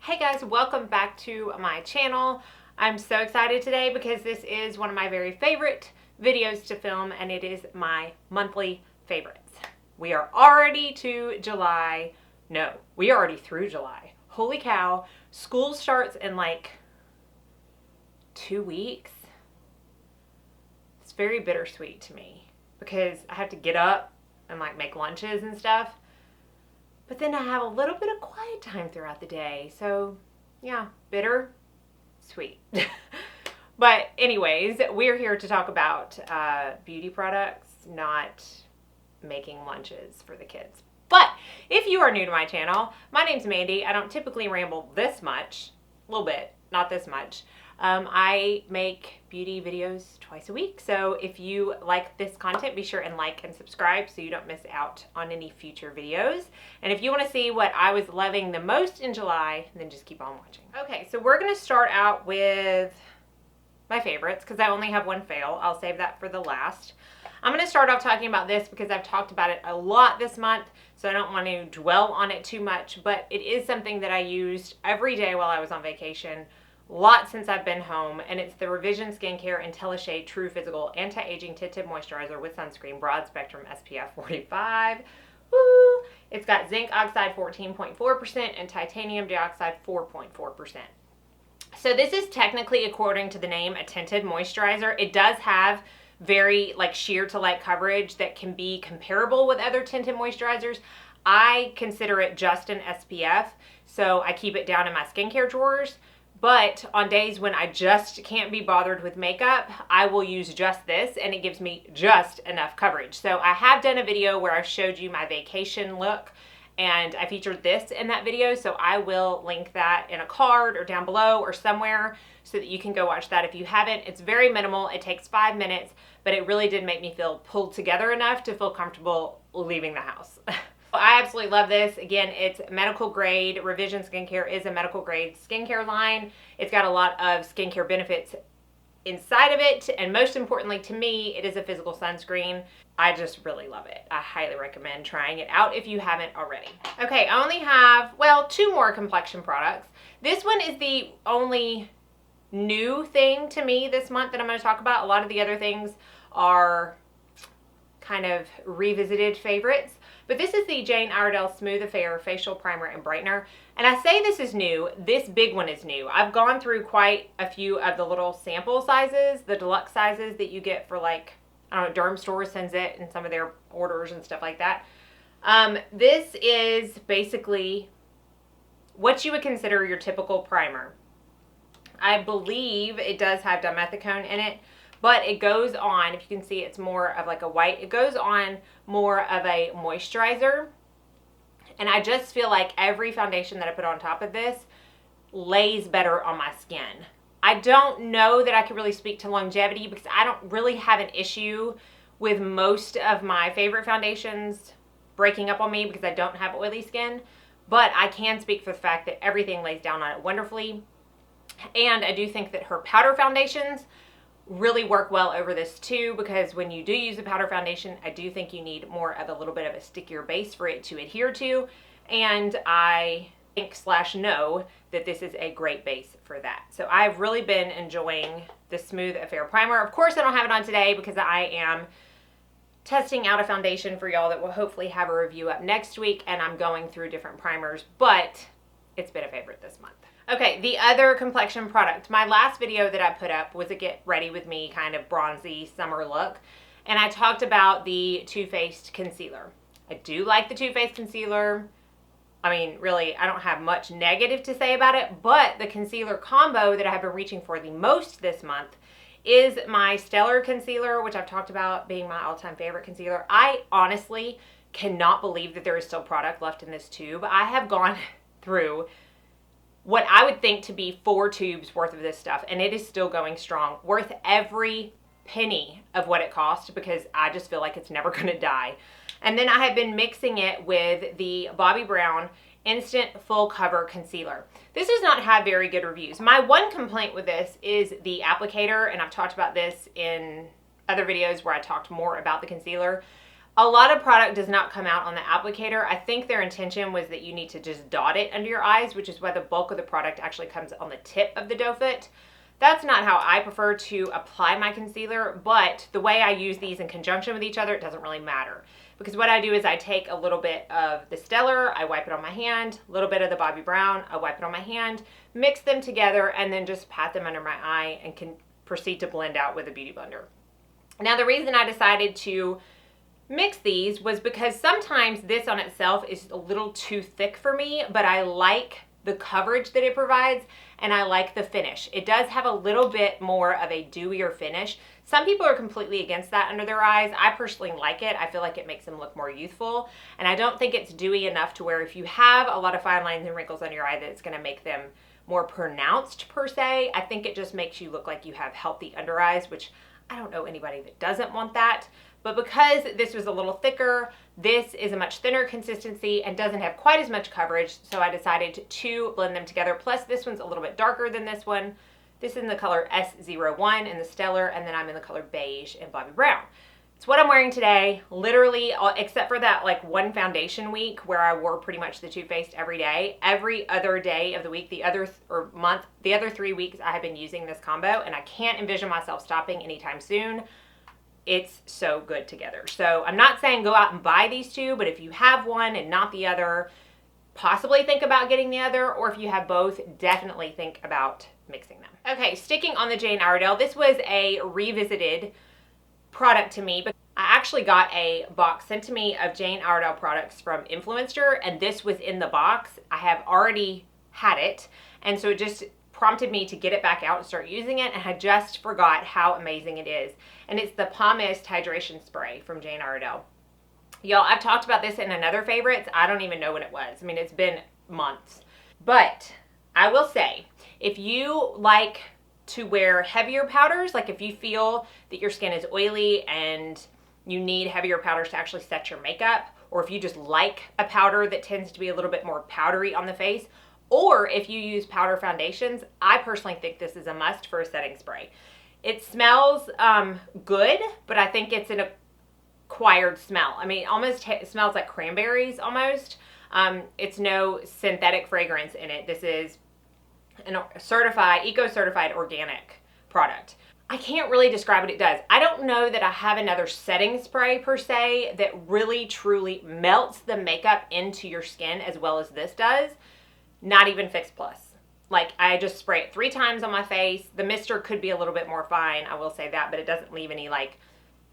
Hey guys, welcome back to my channel. I'm so excited today because this is one of my very favorite videos to film and it is my monthly favorites. We are already to July. No, we are already through July. Holy cow. School starts in like 2 weeks. It's very bittersweet to me because I have to get up and like make lunches and stuff. But then I have a little bit of quiet time throughout the day. So yeah, bitter, sweet. But anyways, we're here to talk about beauty products, not making lunches for the kids. But if you are new to my channel, my name's Mandy. I don't typically ramble this much, a little bit, not this much. I make beauty videos twice a week. So if you like this content, be sure and like and subscribe so you don't miss out on any future videos. And if you want to see what I was loving the most in July, then just keep on watching. Okay, so we're going to start out with my favorites because I only have one fail. I'll save that for the last. I'm going to start off talking about this because I've talked about it a lot this month, so I don't want to dwell on it too much, but it is something that I used every day while I was on vacation. A lot since I've been home, and it's the Revision Skincare IntelliShade True Physical Anti-Aging Tinted Moisturizer with Sunscreen Broad Spectrum SPF 45. Woo! It's got zinc oxide 14.4% and titanium dioxide 4.4%. So this is technically, according to the name, a tinted moisturizer. It does have very like sheer to light coverage that can be comparable with other tinted moisturizers. I consider it just an SPF, so I keep it down in my skincare drawers. But on days when I just can't be bothered with makeup, I will use just this and it gives me just enough coverage. So I have done a video where I showed you my vacation look and I featured this in that video. So I will link that in a card or down below or somewhere so that you can go watch that if you haven't. It's very minimal. It takes 5 minutes, but it really did make me feel pulled together enough to feel comfortable leaving the house. I absolutely love this. Again, it's medical grade. Revision Skincare is a medical grade skincare line. It's got a lot of skincare benefits inside of it. And most importantly to me, it is a physical sunscreen. I just really love it. I highly recommend trying it out if you haven't already. Okay, I only have, well, 2 more complexion products. This one is the only new thing to me this month that I'm going to talk about. A lot of the other things are kind of revisited favorites. But this is the Jane Iredale Smooth Affair Facial Primer and Brightener. And I say this is new. This big one is new. I've gone through quite a few of the little sample sizes, the deluxe sizes that you get for like, I don't know, Drugstore sends it in some of their orders and stuff like that. This is basically what you would consider your typical primer. I believe it does have dimethicone in it. But it goes on, if you can see, it's more of like a white. It goes on more of a moisturizer. And I just feel like every foundation that I put on top of this lays better on my skin. I don't know that I could really speak to longevity because I don't really have an issue with most of my favorite foundations breaking up on me because I don't have oily skin. But I can speak for the fact that everything lays down on it wonderfully. And I do think that her powder foundations really work well over this too, because when you do use a powder foundation, I do think you need more of a little bit of a stickier base for it to adhere to, and I think / know that this is a great base for that. So I've really been enjoying the Smooth Affair Primer. Of course I don't have it on today because I am testing out a foundation for y'all that will hopefully have a review up next week, and I'm going through different primers, but it's been a favorite this month. Okay, the other complexion product. My last video that I put up was a get ready with me kind of bronzy summer look. And I talked about the Too Faced concealer. I do like the Too Faced concealer. I mean, really, I don't have much negative to say about it, but the concealer combo that I have been reaching for the most this month is my Stellar concealer, which I've talked about being my all-time favorite concealer. I honestly cannot believe that there is still product left in this tube. I have gone through what I would think to be 4 tubes worth of this stuff, and it is still going strong, worth every penny of what it cost because I just feel like it's never going to die. And then I have been mixing it with the Bobbi Brown Instant Full Cover Concealer. This does not have very good reviews. My one complaint with this is the applicator, and I've talked about this in other videos where I talked more about the concealer. A lot of product does not come out on the applicator. I think their intention was that you need to just dot it under your eyes, which is why the bulk of the product actually comes on the tip of the doe foot. That's not how I prefer to apply my concealer, but the way I use these in conjunction with each other, it doesn't really matter. Because what I do is I take a little bit of the Stellar, I wipe it on my hand, a little bit of the Bobbi Brown, I wipe it on my hand, mix them together, and then just pat them under my eye and can proceed to blend out with a beauty blender. Now, the reason I decided to mix these was because sometimes this on itself is a little too thick for me, but I like the coverage that it provides and I like the finish. It does have a little bit more of a dewier finish. Some people are completely against that under their eyes. I personally like it. I feel like it makes them look more youthful, and I don't think it's dewy enough to where if you have a lot of fine lines and wrinkles on your eye that it's going to make them more pronounced per se. I think it just makes you look like you have healthy under eyes, which I don't know anybody that doesn't want that. But because this was a little thicker, this is a much thinner consistency and doesn't have quite as much coverage, so I decided to blend them together. Plus, this one's a little bit darker than this one. This is in the color S01 in the Stellar, and then I'm in the color Beige in Bobbi Brown. It's what I'm wearing today, literally, except for that like one foundation week where I wore pretty much the Too Faced every day. Every other day of the week, the other 3 weeks, I have been using this combo, and I can't envision myself stopping anytime soon. It's so good together. So I'm not saying go out and buy these two, but if you have one and not the other, possibly think about getting the other, or if you have both, definitely think about mixing them. Okay, sticking on the Jane Iredale, this was a revisited product to me, but I actually got a box sent to me of Jane Iredale products from Influencer, and this was in the box. I have already had it, and so it just prompted me to get it back out and start using it, and I just forgot how amazing it is. And it's the Palm Mist Hydration Spray from Jane Iredale. Y'all, I've talked about this in another favorites. I don't even know when it was. I mean, it's been months. But I will say, if you like to wear heavier powders, like if you feel that your skin is oily and you need heavier powders to actually set your makeup, or if you just like a powder that tends to be a little bit more powdery on the face, or if you use powder foundations, I personally think this is a must for a setting spray. It smells good, but I think it's an acquired smell. I mean, it smells like cranberries almost. It's no synthetic fragrance in it. This is a certified, eco-certified organic product. I can't really describe what it does. I don't know that I have another setting spray per se that really truly melts the makeup into your skin as well as this does. Not even Fix Plus. Like, I just spray it 3 times on my face. The mister could be a little bit more fine, I will say that, but it doesn't leave any like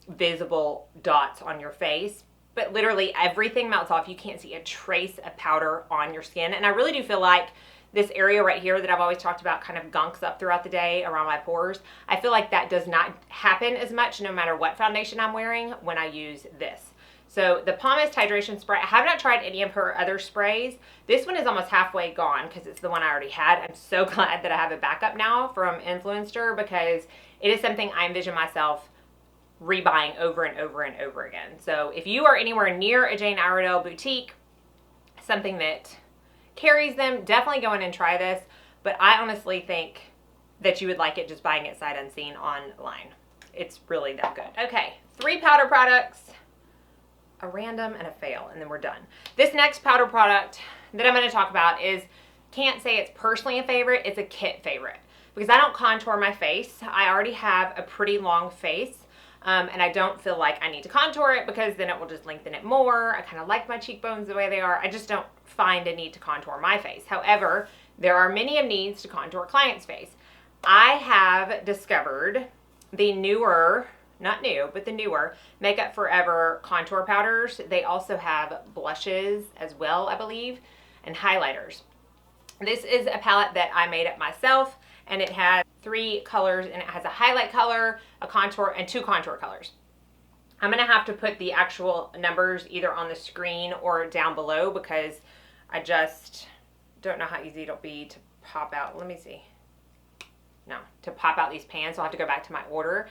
visible dots on your face. But literally everything melts off. You can't see a trace of powder on your skin. And I really do feel like this area right here that I've always talked about kind of gunks up throughout the day around my pores. I feel like that does not happen as much no matter what foundation I'm wearing when I use this. So the Palm Mist Hydration Spray, I have not tried any of her other sprays. This one is almost halfway gone because it's the one I already had. I'm so glad that I have a backup now from Influencer because it is something I envision myself rebuying over and over and over again. So if you are anywhere near a Jane Iredale boutique, something that carries them, definitely go in and try this. But I honestly think that you would like it just buying it sight unseen online. It's really that good. Okay, 3 powder products, a random and a fail, and then we're done. This next powder product that I'm going to talk about is, can't say it's personally a favorite, it's a kit favorite. Because I don't contour my face. I already have a pretty long face. And I don't feel like I need to contour it because then it will just lengthen it more. I kind of like my cheekbones the way they are. I just don't find a need to contour my face. However, there are many of needs to contour clients' face. I have discovered the newer, not new, but the newer Makeup Forever contour powders. They also have blushes as well, I believe, and highlighters. This is a palette that I made up myself, and it has 3 colors, and it has a highlight color, a contour, and 2 contour colors. I'm going to have to put the actual numbers either on the screen or down below because I just don't know how easy it'll be to pop out. Let me see. No, to pop out these pans, so I'll have to go back to my order.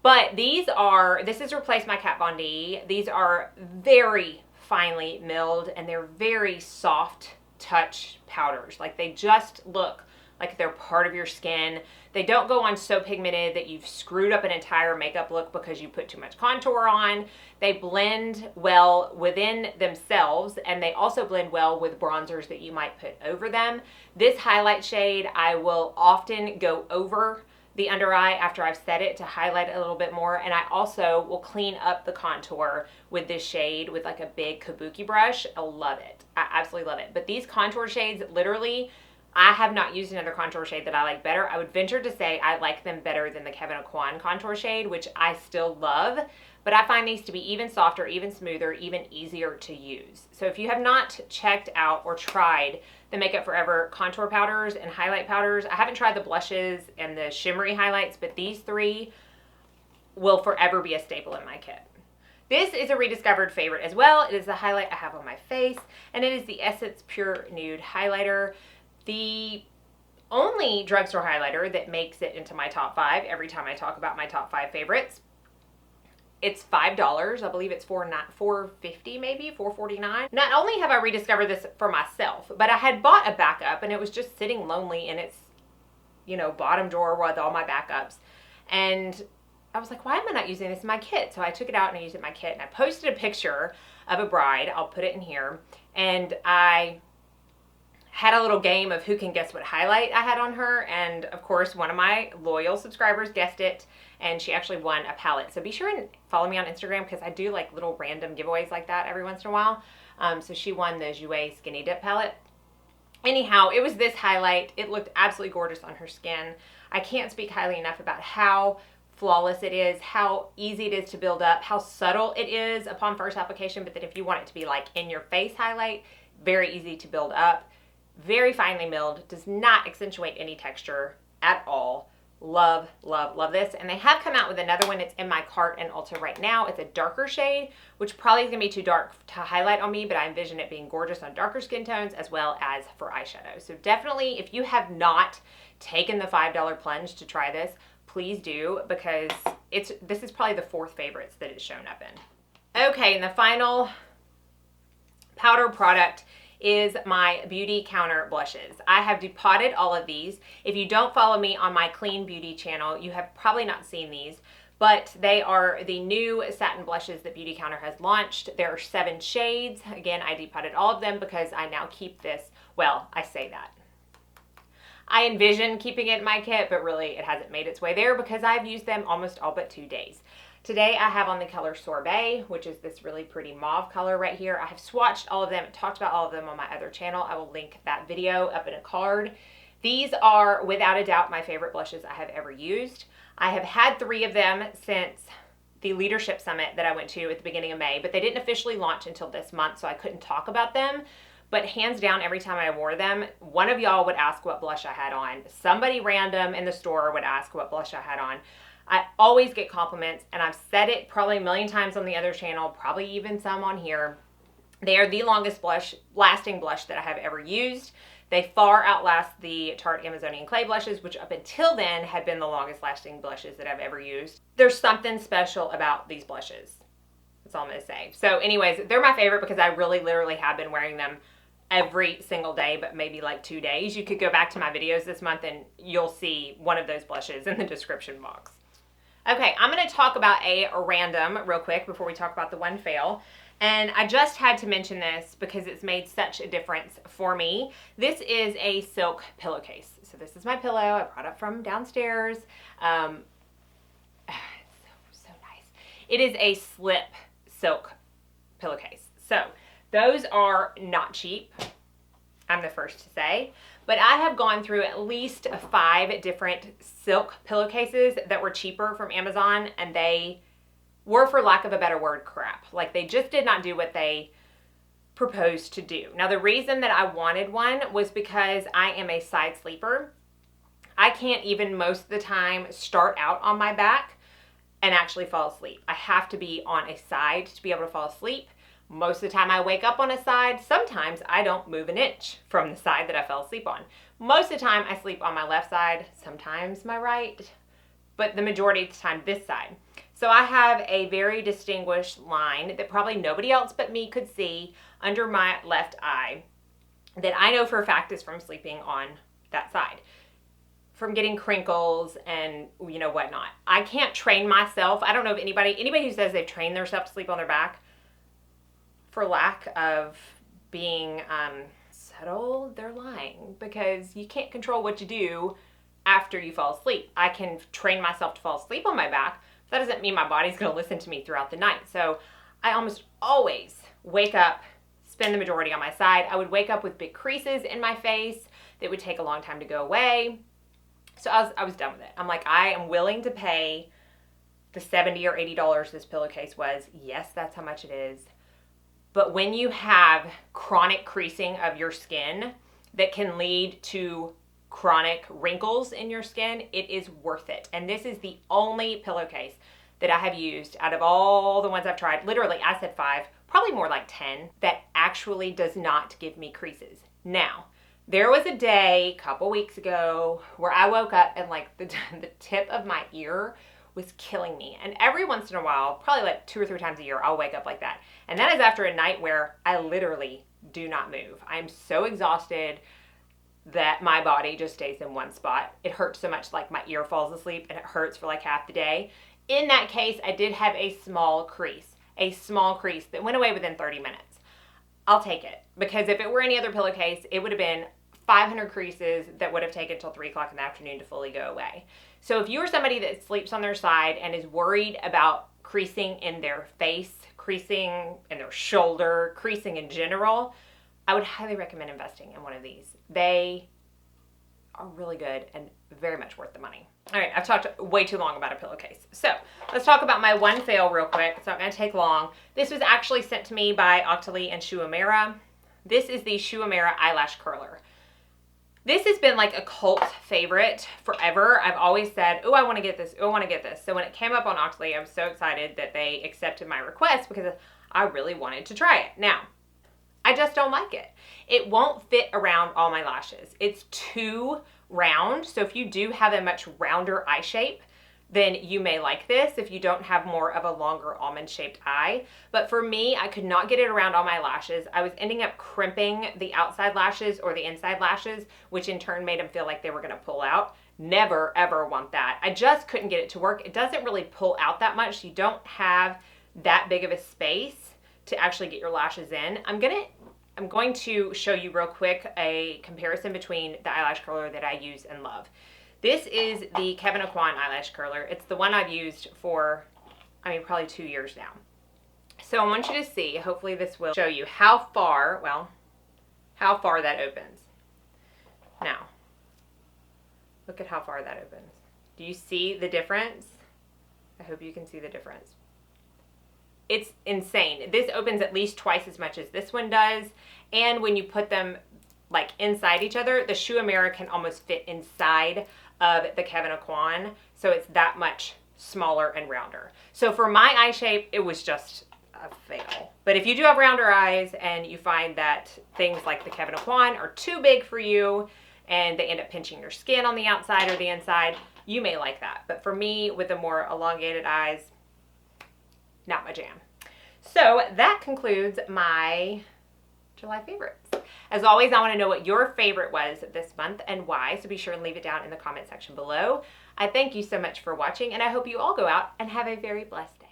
But this has replaced my Kat Von D. These are very finely milled, and they're very soft touch powders. Like, they just look like they're part of your skin. They don't go on so pigmented that you've screwed up an entire makeup look because you put too much contour on. They blend well within themselves, and they also blend well with bronzers that you might put over them. This highlight shade, I will often go over the under eye after I've set it to highlight it a little bit more, and I also will clean up the contour with this shade with like a big kabuki brush. I love it. I absolutely love it. But these contour shades, literally, I have not used another contour shade that I like better. I would venture to say I like them better than the Kevyn Aucoin contour shade, which I still love, but I find these to be even softer, even smoother, even easier to use. So if you have not checked out or tried the Makeup Forever contour powders and highlight powders, I haven't tried the blushes and the shimmery highlights, but these three will forever be a staple in my kit. This is a rediscovered favorite as well. It is the highlight I have on my face, and it is the Essence Pure Nude Highlighter. The only drugstore highlighter that makes it into my top 5 every time I talk about my top 5 favorites. It's $5. I believe it's $4.50, maybe $4.49. Not only have I rediscovered this for myself, but I had bought a backup and it was just sitting lonely in its, you know, bottom drawer with all my backups. And I was like, why am I not using this in my kit? So I took it out and I used it in my kit, and I posted a picture of a bride. I'll put it in here. And I had a little game of who can guess what highlight I had on her, and of course one of my loyal subscribers guessed it, and she actually won a palette. So be sure and follow me on Instagram because I do like little random giveaways like that every once in a while. So she won the Jouer Skinny Dip palette. Anyhow, it was this highlight. It looked absolutely gorgeous on her skin. I can't speak highly enough about how flawless it is, how easy it is to build up, how subtle it is upon first application, but that if you want it to be like in your face highlight, very easy to build up. Very finely milled, does not accentuate any texture at all. Love, love, love this. And they have come out with another one. It's in my cart and Ulta right now. It's a darker shade, which probably is gonna be too dark to highlight on me, but I envision it being gorgeous on darker skin tones as well as for eyeshadow. So definitely, if you have not taken the $5 plunge to try this, please do, because this is probably the 4th favorites that it's shown up in. Okay, and the final powder product is my Beautycounter blushes. I have depotted all of these. If you don't follow me on my Clean Beauty channel, you have probably not seen these, but they are the new satin blushes that Beautycounter has launched. There are 7 shades. Again, I depotted all of them because I now keep this, well, I say that. I envision keeping it in my kit, but really it hasn't made its way there because I've used them almost all but 2 days. Today I have on the color Sorbet, which is this really pretty mauve color right here. I have swatched all of them and talked about all of them on my other channel. I will link that video up in a card. These are without a doubt my favorite blushes I have ever used. I have had 3 of them since the Leadership Summit that I went to at the beginning of May, but they didn't officially launch until this month, so I couldn't talk about them. But hands down, every time I wore them, one of y'all would ask what blush I had on. Somebody random in the store would ask what blush I had on. I always get compliments, and I've said it probably a million times on the other channel, probably even some on here. They are the longest lasting blush that I have ever used. They far outlast the Tarte Amazonian Clay blushes, which up until then had been the longest lasting blushes that I've ever used. There's something special about these blushes. That's all I'm gonna say. So anyways, they're my favorite because I really literally have been wearing them every single day, but maybe like 2 days. You could go back to my videos this month and you'll see one of those blushes in the description box. Okay, I'm going to talk about a random real quick before we talk about the one fail. And I just had to mention this because it's made such a difference for me. This is a silk pillowcase. So this is my pillow. I brought it from downstairs. It's so nice. It is a slip silk pillowcase. So those are not cheap, I'm the first to say, but I have gone through at least 5 different silk pillowcases that were cheaper from Amazon, and they were, for lack of a better word, crap. Like, they just did not do what they proposed to do. Now, the reason that I wanted one was because I am a side sleeper. I can't even most of the time start out on my back and actually fall asleep. I have to be on a side to be able to fall asleep. Most of the time I wake up on a side. Sometimes I don't move an inch from the side that I fell asleep on. Most of the time I sleep on my left side, sometimes my right, but the majority of the time this side. So I have a very distinguished line that probably nobody else but me could see under my left eye that I know for a fact is from sleeping on that side. from getting crinkles and you know whatnot. I can't train myself. I don't know if anybody who says they've trained themselves to sleep on their back for lack of being settled, they're lying, because you can't control what you do after you fall asleep. I can train myself to fall asleep on my back. That doesn't mean my body's going to listen to me throughout the night. So I almost always wake up, spend the majority on my side. I would wake up with big creases in my face that would take a long time to go away. So I was done with it. I'm like, I am willing to pay the $70 or $80 this pillowcase was. Yes, that's how much it is. But when you have chronic creasing of your skin that can lead to chronic wrinkles in your skin, it is worth it. And this is the only pillowcase that I have used out of all the ones I've tried. Literally, I said 5, probably more like 10, that actually does not give me creases. Now, there was a day a couple weeks ago where I woke up and like the tip of my ear was killing me. And every once in a while, probably like 2 or 3 times a year, I'll wake up like that. And that is after a night where I literally do not move. I'm so exhausted that my body just stays in one spot. It hurts so much, like my ear falls asleep and it hurts for like half the day. In that case, I did have a small crease that went away within 30 minutes. I'll take it, because if it were any other pillowcase, it would have been 500 creases that would have taken till 3 o'clock in the afternoon to fully go away. So if you are somebody that sleeps on their side and is worried about creasing in their face, creasing in their shoulder, creasing in general, I would highly recommend investing in one of these. They are really good and very much worth the money. All right, I've talked way too long about a pillowcase. So let's talk about my one fail real quick. It's not going to take long. This was actually sent to me by Octoly and Shuamera. This is the Shuamera Eyelash Curler. This has been like a cult favorite forever. I've always said, oh, I want to get this. Oh, I want to get this. So when it came up on Octoly, I was so excited that they accepted my request because I really wanted to try it. Now, I just don't like it. It won't fit around all my lashes. It's too round. So if you do have a much rounder eye shape, then you may like this if you don't have more of a longer almond-shaped eye. But for me, I could not get it around all my lashes. I was ending up crimping the outside lashes or the inside lashes, which in turn made them feel like they were gonna pull out. Never, ever want that. I just couldn't get it to work. It doesn't really pull out that much. So you don't have that big of a space to actually get your lashes in. I'm going to show you real quick a comparison between the eyelash curler that I use and love. This is the Kevyn Aucoin eyelash curler. It's the one I've used for, probably 2 years now. So I want you to see, hopefully this will show you how far that opens. Now, look at how far that opens. Do you see the difference? I hope you can see the difference. It's insane. This opens at least twice as much as this one does. And when you put them like inside each other, the Shuamera can almost fit inside of the Kevyn Aucoin. So it's that much smaller and rounder. So for my eye shape, it was just a fail. But if you do have rounder eyes and you find that things like the Kevyn Aucoin are too big for you and they end up pinching your skin on the outside or the inside, you may like that. But for me, with the more elongated eyes, not my jam. So that concludes my July favorites. As always, I want to know what your favorite was this month and why, so be sure and leave it down in the comment section below. I thank you so much for watching, and I hope you all go out and have a very blessed day.